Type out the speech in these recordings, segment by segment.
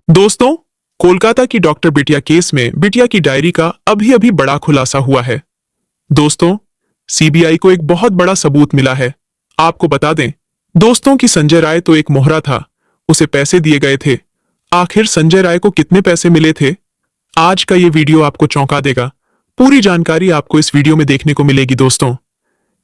दोस्तों, कोलकाता की डॉक्टर बिटिया केस में बिटिया की डायरी का अभी अभी बड़ा खुलासा हुआ है। दोस्तों, सीबीआई को एक बहुत बड़ा सबूत मिला है। आपको बता दें दोस्तों कि संजय राय तो एक मोहरा था, उसे पैसे दिए गए थे। आखिर संजय राय को कितने पैसे मिले थे? आज का ये वीडियो आपको चौंका देगा। पूरी जानकारी आपको इस वीडियो में देखने को मिलेगी दोस्तों।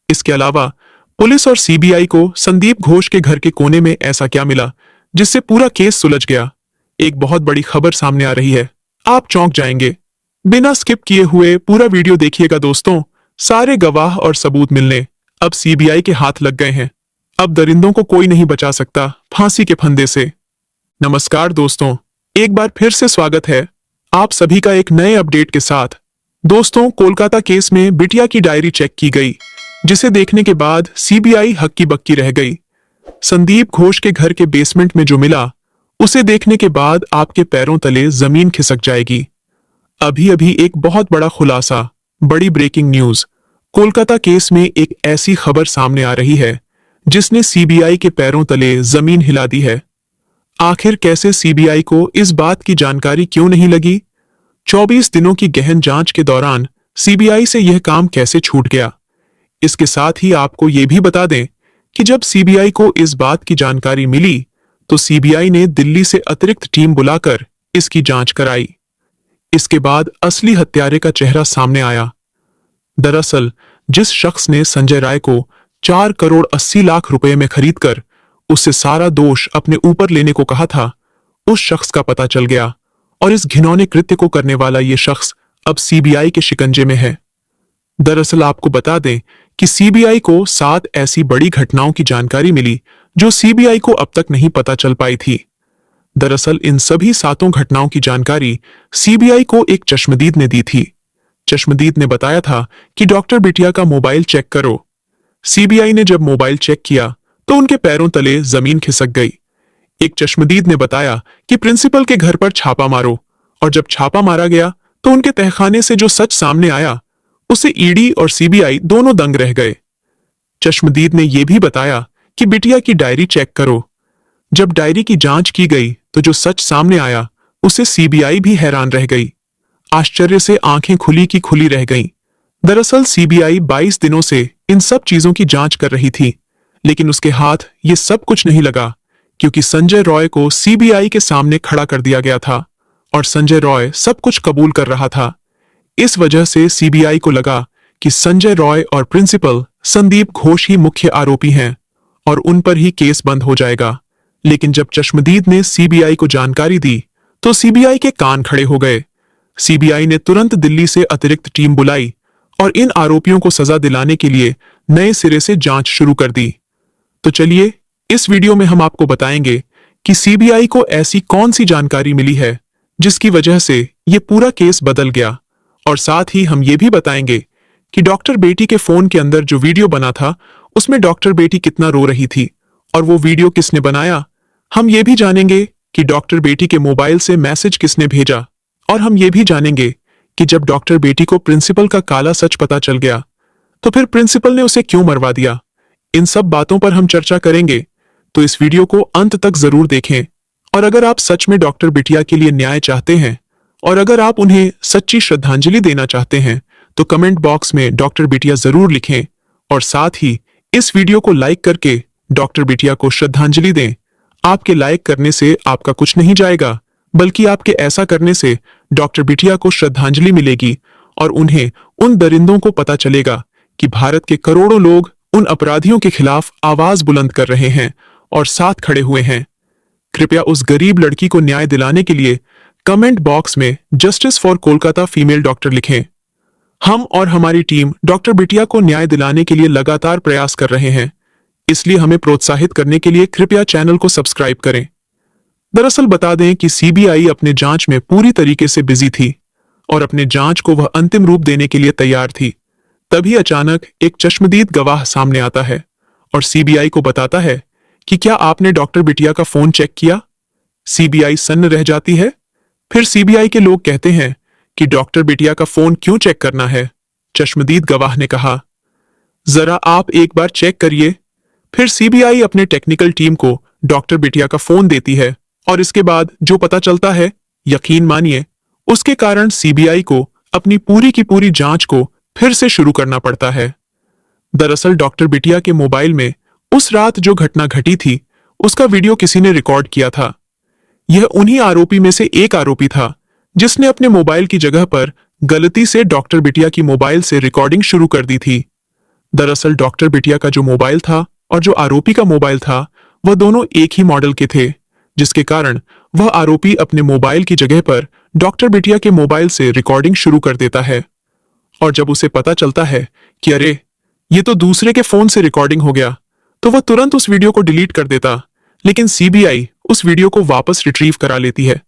इसके अलावा पुलिस और सीबीआई को संदीप घोष के घर के कोने में ऐसा क्या मिला जिससे पूरा केस सुलझ गया। एक बहुत बड़ी खबर सामने आ रही है, आप चौंक जाएंगे। बिना स्किप किए हुए पूरा वीडियो देखिएगा दोस्तों। सारे गवाह और सबूत मिलने अब सीबीआई के हाथ लग गए हैं। अब दरिंदों को कोई नहीं बचा सकता फांसी के फंदे से। नमस्कार दोस्तों, एक बार फिर से स्वागत है आप सभी का एक नए अपडेट के साथ। दोस्तों, कोलकाता केस में बिटिया की डायरी चेक की गई, जिसे देखने के बाद सीबीआई हक्की बक्की रह गई। संदीप घोष के घर के बेसमेंट में जो मिला, उसे देखने के बाद आपके पैरों तले जमीन खिसक जाएगी। अभी अभी एक बहुत बड़ा खुलासा, बड़ी ब्रेकिंग न्यूज। कोलकाता केस में एक ऐसी खबर सामने आ रही है जिसने सीबीआई के पैरों तले जमीन हिला दी है। आखिर कैसे सीबीआई को इस बात की जानकारी क्यों नहीं लगी? 24 दिनों की गहन जांच के दौरान सीबीआई से यह काम कैसे छूट गया? इसके साथ ही आपको यह भी बता दें कि जब सीबीआई को इस बात की जानकारी मिली तो सीबीआई ने दिल्ली से अतिरिक्त टीम बुलाकर इसकी जांच कराई। इसके बाद असली हत्यारे का चेहरा सामने आया। दरअसल जिस शख्स ने संजय राय को 4 करोड़ 80 लाख रुपए में खरीदकर उससे सारा दोष अपने ऊपर लेने को कहा था, उस शख्स का पता चल गया और इस घिनौने कृत्य को करने वाला ये शख्स अब सीबीआई के शिकंजे में है। दरअसल आपको बता दें कि सीबीआई को 7 ऐसी बड़ी घटनाओं की जानकारी मिली जो सीबीआई को अब तक नहीं पता चल पाई थी। दरअसल इन सभी 7 घटनाओं की जानकारी सीबीआई को एक चश्मदीद ने दी थी। चश्मदीद ने बताया था कि डॉक्टर बिटिया का मोबाइल चेक करो। सीबीआई ने जब मोबाइल चेक किया तो उनके पैरों तले जमीन खिसक गई। एक चश्मदीद ने बताया कि प्रिंसिपल के घर पर छापा मारो, और जब छापा मारा गया तो उनके तहखाने से जो सच सामने आया उसे ईडी और सीबीआई दोनों दंग रह गए। चश्मदीद ने यह भी बताया कि बिटिया की डायरी चेक करो। जब डायरी की जांच की गई तो जो सच सामने आया उसे सीबीआई भी हैरान रह गई। आश्चर्य से आंखें खुली की खुली रह गईं। दरअसल सीबीआई 22 दिनों से इन सब चीजों की जांच कर रही थी, लेकिन उसके हाथ ये सब कुछ नहीं लगा, क्योंकि संजय रॉय को सीबीआई के सामने खड़ा कर दिया गया था और संजय रॉय सब कुछ कबूल कर रहा था। इस वजह से सीबीआई को लगा कि संजय रॉय और प्रिंसिपल संदीप घोष ही मुख्य आरोपी हैं और उन पर ही केस बंद हो जाएगा। लेकिन जब चश्मदीद ने सीबीआई को जानकारी दी तो सीबीआई के कान खड़े हो गए। सीबीआई ने तुरंत दिल्ली से अतिरिक्त टीम बुलाई और इन आरोपियों को सजा दिलाने के लिए नए सिरे से जांच शुरू कर दी। तो चलिए इस वीडियो में हम आपको बताएंगे कि सीबीआई को ऐसी कौन सी जानकारी मिली है जिसकी वजह से ये पूरा केस बदल गया, और साथ ही हम ये भी बताएंगे कि डॉक्टर बेटी के फोन के अंदर जो वीडियो बना था उसमें डॉक्टर बेटी कितना रो रही थी और वो वीडियो किसने बनाया। हम ये भी जानेंगे कि डॉक्टर बेटी के मोबाइल से मैसेज किसने भेजा, और हम ये भी जानेंगे कि जब डॉक्टर बेटी को प्रिंसिपल का काला सच पता चल गया तो फिर प्रिंसिपल ने उसे क्यों मरवा दिया। इन सब बातों पर हम चर्चा करेंगे, तो इस वीडियो को अंत तक जरूर देखें। और अगर आप सच में डॉक्टर बिटिया के लिए न्याय चाहते हैं और अगर आप उन्हें सच्ची श्रद्धांजलि देना चाहते हैं तो कमेंट बॉक्स में डॉक्टर बिटिया जरूर लिखें, और साथ ही इस वीडियो को लाइक करके डॉक्टर बिटिया को श्रद्धांजलि दें। आपके लाइक करने से आपका कुछ नहीं जाएगा, बल्कि आपके ऐसा करने से डॉक्टर बिटिया को श्रद्धांजलि मिलेगी और उन्हें उन दरिंदों को पता चलेगा कि भारत के करोड़ों लोग उन अपराधियों के खिलाफ आवाज बुलंद कर रहे हैं और साथ खड़े हुए हैं। कृपया उस गरीब लड़की को न्याय दिलाने के लिए कमेंट बॉक्स में justice for Kolkata female doctor लिखें। हम और हमारी टीम डॉक्टर बिटिया को न्याय दिलाने के लिए लगातार प्रयास कर रहे हैं, इसलिए हमें प्रोत्साहित करने के लिए कृपया चैनल को सब्सक्राइब करें। दरअसल बता दें कि सीबीआई अपने जांच में पूरी तरीके से बिजी थी और अपने जांच को वह अंतिम रूप देने के लिए तैयार थी। तभी अचानक एक चश्मदीद गवाह सामने आता है और सीबीआई को बताता है कि क्या आपने डॉक्टर बिटिया का फोन चेक किया। सीबीआई सन्न रह जाती है। फिर सीबीआई के लोग कहते हैं कि डॉक्टर बिटिया का फोन क्यों चेक करना है। चश्मदीद गवाह ने कहा, जरा आप एक बार चेक करिए। फिर सीबीआई अपने टेक्निकल टीम को डॉक्टर बिटिया का फोन देती है और इसके बाद जो पता चलता है, यकीन मानिए, उसके कारण सीबीआई को अपनी पूरी की पूरी जांच को फिर से शुरू करना पड़ता है। दरअसल डॉक्टर बिटिया के मोबाइल में उस रात जो घटना घटी थी, उसका वीडियो किसी ने रिकॉर्ड किया था। यह उन्हीं आरोपी में से एक आरोपी था जिसने अपने मोबाइल की जगह पर गलती से डॉक्टर बिटिया की मोबाइल से रिकॉर्डिंग शुरू कर दी थी। दरअसल डॉक्टर बिटिया का जो मोबाइल था और जो आरोपी का मोबाइल था, वह दोनों एक ही मॉडल के थे, जिसके कारण वह आरोपी अपने मोबाइल की जगह पर डॉक्टर बिटिया के मोबाइल से रिकॉर्डिंग शुरू कर देता है। और जब उसे पता चलता है कि अरे, ये तो दूसरे के फोन से रिकॉर्डिंग हो गया, तो वह तुरंत उस वीडियो को डिलीट कर देता। लेकिन सीबीआई उस वीडियो को वापस रिट्रीव करा लेती है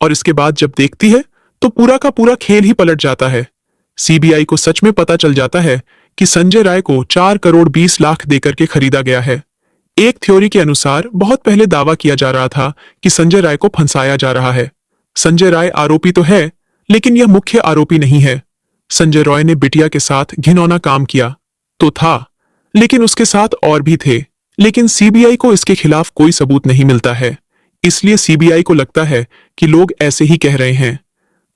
और इसके बाद जब देखती है तो पूरा का पूरा खेल ही पलट जाता है। सीबीआई को सच में पता चल जाता है कि संजय राय को 4 करोड़ 20 लाख देकर के खरीदा गया है। एक थ्योरी के अनुसार बहुत पहले दावा किया जा रहा था कि संजय राय को फंसाया जा रहा है। संजय राय आरोपी तो है, लेकिन यह मुख्य आरोपी नहीं है। संजय रॉय ने बिटिया के साथ घिनौना काम किया तो था, लेकिन उसके साथ और भी थे। लेकिन सीबीआई को इसके खिलाफ कोई सबूत नहीं मिलता है, इसलिए सीबीआई को लगता है कि लोग ऐसे ही कह रहे हैं।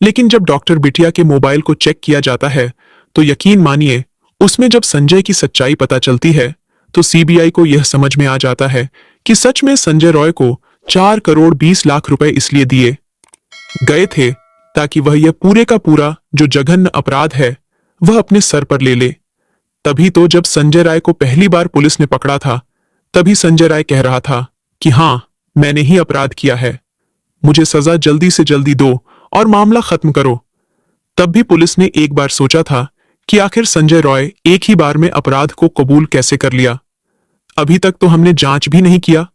लेकिन जब डॉक्टर बिटिया के मोबाइल को चेक किया जाता है, तो यकीन मानिए, उसमें जब संजय की सच्चाई पता चलती है, तो सीबीआई को यह समझ में आ जाता है कि सच में संजय रॉय को 4 करोड़ 20 लाख रुपए इसलिए दिए गए थे ताकि वह यह पूरे का पूरा जो जघन्य अपराध है, वह अपने सर पर ले ले। तभी तो जब संजय राय को पहली बार पुलिस ने पकड़ा था, तभी संजय राय कह रहा था कि हाँ, मैंने ही अपराध किया है, मुझे सजा जल्दी से जल्दी दो और मामला खत्म करो। तब भी पुलिस ने एक बार सोचा था कि आखिर संजय रॉय एक ही बार में अपराध को कबूल कैसे कर लिया। अभी तक तो हमने जांच भी नहीं किया,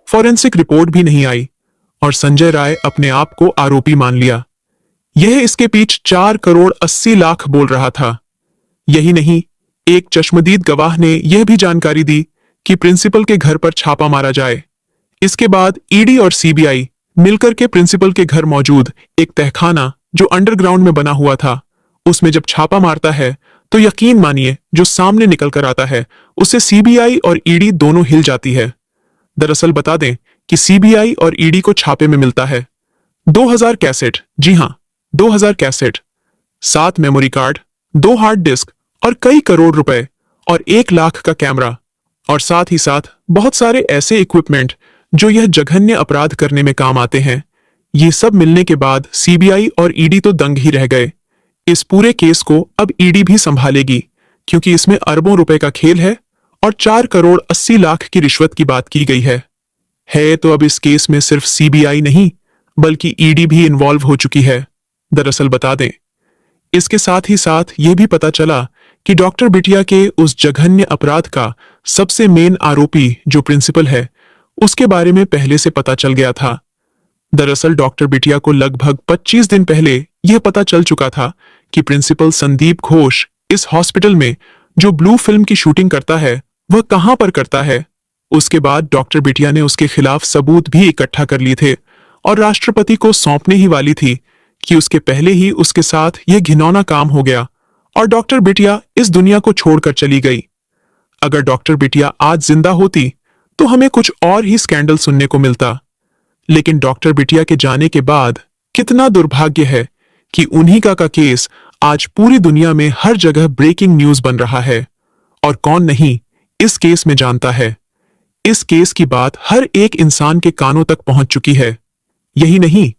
फॉरेंसिक रिपोर्ट भी नहीं आई और संजय राय अपने आप को आरोपी मान लिया। यह इसके पीछे 4 करोड़ 80 लाख बोल रहा था। यही नहीं, एक चश्मदीद गवाह ने यह भी जानकारी दी कि प्रिंसिपल के घर पर छापा मारा जाए। इसके बाद ईडी और सीबीआई मिलकर के प्रिंसिपल के घर मौजूद एक तहखाना जो अंडरग्राउंड में बना हुआ था, उसमें जब छापा मारता है तो यकीन मानिए, जो सामने निकल कर आता है उससे सीबीआई और ईडी दोनों हिल जाती है। दरअसल बता दें कि सीबीआई और ईडी को छापे में मिलता है 2000 कैसेट, जी हां, 2000 cassette, 7 memory card, 2 hard disk और कई करोड़ रुपए और 1 लाख का कैमरा और साथ ही साथ बहुत सारे ऐसे इक्विपमेंट जो यह जघन्य अपराध करने में काम आते हैं। ये सब मिलने के बाद सीबीआई और ईडी तो दंग ही रह गए। इस पूरे केस को अब ईडी भी संभालेगी, क्योंकि इसमें अरबों रुपए का खेल है और 4 करोड़ 80 लाख की रिश्वत की बात की गई है। तो अब इस केस में सिर्फ सीबीआई नहीं बल्कि ईडी भी इन्वॉल्व हो चुकी है। दरअसल बता दें, इसके साथ ही साथ यह भी पता चला कि डॉक्टर बिटिया के उस जघन्य अपराध का सबसे मेन आरोपी जो प्रिंसिपल है, उसके बारे में पहले से पता चल गया था। दरअसल डॉक्टर बिटिया को लगभग 25 दिन पहले यह पता चल चुका था कि प्रिंसिपल संदीप घोष इस हॉस्पिटल में जो ब्लू फिल्म की शूटिंग करता है, वह कहां पर करता है। उसके बाद डॉक्टर बिटिया ने उसके खिलाफ सबूत भी इकट्ठा कर लिए थे और राष्ट्रपति को सौंपने ही वाली थी कि उसके पहले ही उसके साथ यह घिनौना काम हो गया और डॉक्टर बिटिया इस दुनिया को छोड़कर चली गई। अगर डॉक्टर बिटिया आज जिंदा होती तो हमें कुछ और ही स्कैंडल सुनने को मिलता। लेकिन डॉक्टर बिटिया के जाने के बाद कितना दुर्भाग्य है कि उन्हीं का केस आज पूरी दुनिया में हर जगह ब्रेकिंग न्यूज बन रहा है और कौन नहीं इस केस में जानता है। इस केस की बात हर एक इंसान के कानों तक पहुंच चुकी है। यही नहीं,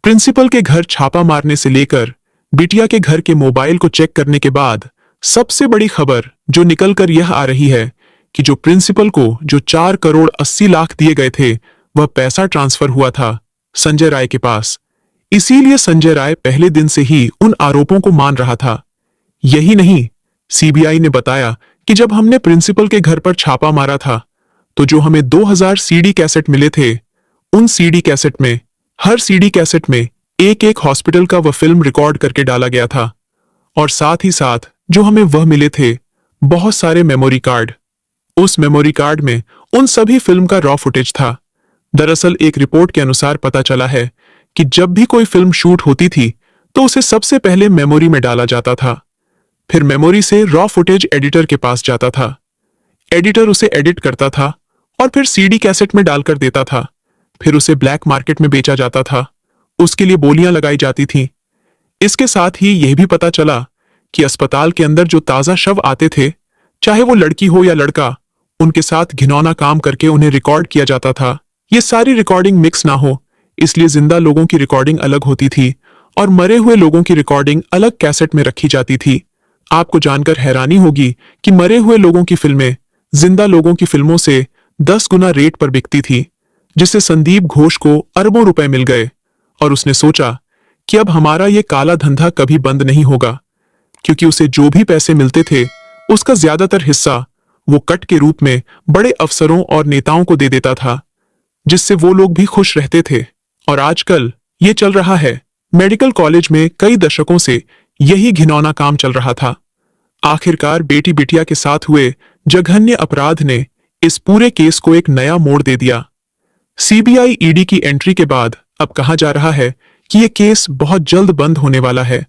प्रिंसिपल के घर छापा मारने से लेकर बिटिया के घर के मोबाइल को चेक करने के बाद सबसे बड़ी खबर जो निकलकर यह आ रही है कि जो प्रिंसिपल को जो 4 करोड़ 80 लाख दिए गए थे, वह पैसा ट्रांसफर हुआ था संजय राय के पास। इसीलिए संजय राय पहले दिन से ही उन आरोपों को मान रहा था। यही नहीं, सीबीआई ने बताया कि जब हमने प्रिंसिपल के घर पर छापा मारा था, तो जो हमें 2000 सीडी कैसेट मिले थे, उन सीडी कैसेट में हर सीडी कैसेट में एक एक हॉस्पिटल का वह फिल्म रिकॉर्ड करके डाला गया था और साथ ही साथ जो हमें वह मिले थे बहुत सारे मेमोरी कार्ड। उस मेमोरी कार्ड में उन सभी फिल्म का रॉ फुटेज था। दरअसल एक रिपोर्ट के अनुसार पता चला है कि जब भी कोई फिल्म शूट होती थी तो उसे सबसे पहले मेमोरी में डाला जाता था, फिर मेमोरी से रॉ फुटेज एडिटर के पास जाता था, एडिटर उसे एडिट करता था और फिर सीडी कैसेट में डालकर देता था। फिर उसे ब्लैक मार्केट में बेचा जाता था। उसके लिए बोलियां लगाई जाती थीं। इसके साथ ही यह भी पता चला कि अस्पताल के अंदर जो ताजा शव आते थे, चाहे वो लड़की हो या लड़का, उनके साथ घिनौना काम करके उन्हें रिकॉर्ड किया जाता था। ये सारी रिकॉर्डिंग मिक्स ना हो, इसलिए जिंदा लोगों की रिकॉर्डिंग अलग होती थी और मरे हुए लोगों की रिकॉर्डिंग अलग कैसेट में रखी जाती थी। आपको जानकर हैरानी होगी कि मरे हुए लोगों की फिल्में जिंदा लोगों की फिल्मों से 10 गुना रेट पर बिकती थी, जिससे संदीप घोष को अरबों रुपए मिल गए और उसने सोचा कि अब हमारा ये काला धंधा कभी बंद नहीं होगा, क्योंकि उसे जो भी पैसे मिलते थे उसका ज्यादातर हिस्सा वो कट के रूप में बड़े अफसरों और नेताओं को दे देता था, जिससे वो लोग भी खुश रहते थे। और आजकल ये चल रहा है। मेडिकल कॉलेज में कई दशकों से यही घिनौना काम चल रहा था। आखिरकार बेटी बिटिया के साथ हुए जघन्य अपराध ने इस पूरे केस को एक नया मोड़ दे दिया। सीबीआई ईडी की एंट्री के बाद अब कहा जा रहा है कि यह केस बहुत जल्द बंद होने वाला है।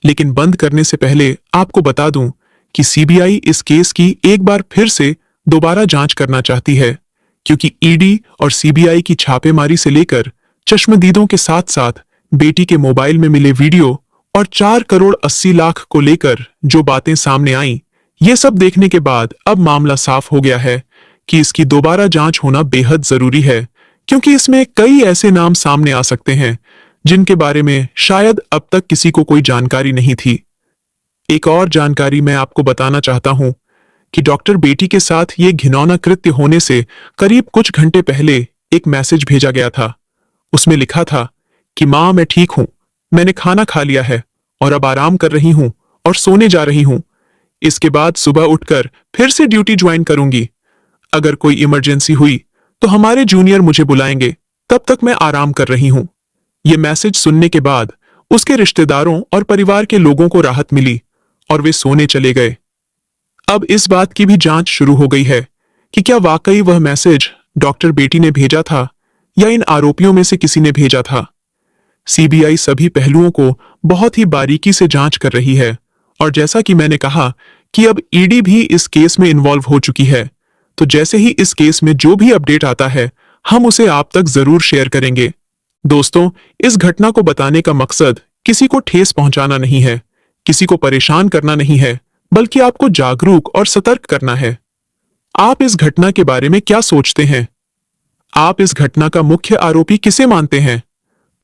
लेकिन बंद करने से पहले आपको बता दूं कि सीबीआई इस केस की एक बार फिर से दोबारा जांच करना चाहती है, क्योंकि ईडी और सीबीआई की छापेमारी से लेकर चश्मदीदों के साथ साथ बेटी के मोबाइल में मिले वीडियो और 4 करोड़ 80 लाख को लेकर जो बातें सामने आईं, ये सब देखने के बाद अब मामला साफ हो गया है कि इसकी दोबारा जांच होना बेहद जरूरी है, क्योंकि इसमें कई ऐसे नाम सामने आ सकते हैं जिनके बारे में शायद अब तक किसी को कोई जानकारी नहीं थी। एक और जानकारी मैं आपको बताना चाहता हूं कि डॉक्टर बेटी के साथ ये घिनौना कृत्य होने से करीब कुछ घंटे पहले एक मैसेज भेजा गया था। उसमें लिखा था कि मां, मैं ठीक हूं, मैंने खाना खा लिया है और अब आराम कर रही हूं और सोने जा रही हूं। इसके बाद सुबह उठकर फिर से ड्यूटी ज्वाइन करूंगी। अगर कोई इमरजेंसी हुई तो हमारे जूनियर मुझे बुलाएंगे, तब तक मैं आराम कर रही हूं। ये मैसेज सुनने के बाद उसके रिश्तेदारों और परिवार के लोगों को राहत मिली और वे सोने चले गए। अब इस बात की भी जांच शुरू हो गई है कि क्या वाकई वह मैसेज डॉक्टर बेटी ने भेजा था या इन आरोपियों में से किसी ने भेजा था। सीबीआई सभी पहलुओं को बहुत ही बारीकी से जांच कर रही है और जैसा कि मैंने कहा कि अब ईडी भी इस केस में इन्वॉल्व हो चुकी है, तो जैसे ही इस केस में जो भी अपडेट आता है हम उसे आप तक जरूर शेयर करेंगे। दोस्तों, इस घटना को बताने का मकसद किसी को ठेस पहुंचाना नहीं है, किसी को परेशान करना नहीं है, बल्कि आपको जागरूक और सतर्क करना है। आप इस घटना के बारे में क्या सोचते हैं? आप इस घटना का मुख्य आरोपी किसे मानते हैं?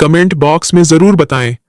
कमेंट बॉक्स में जरूर बताएं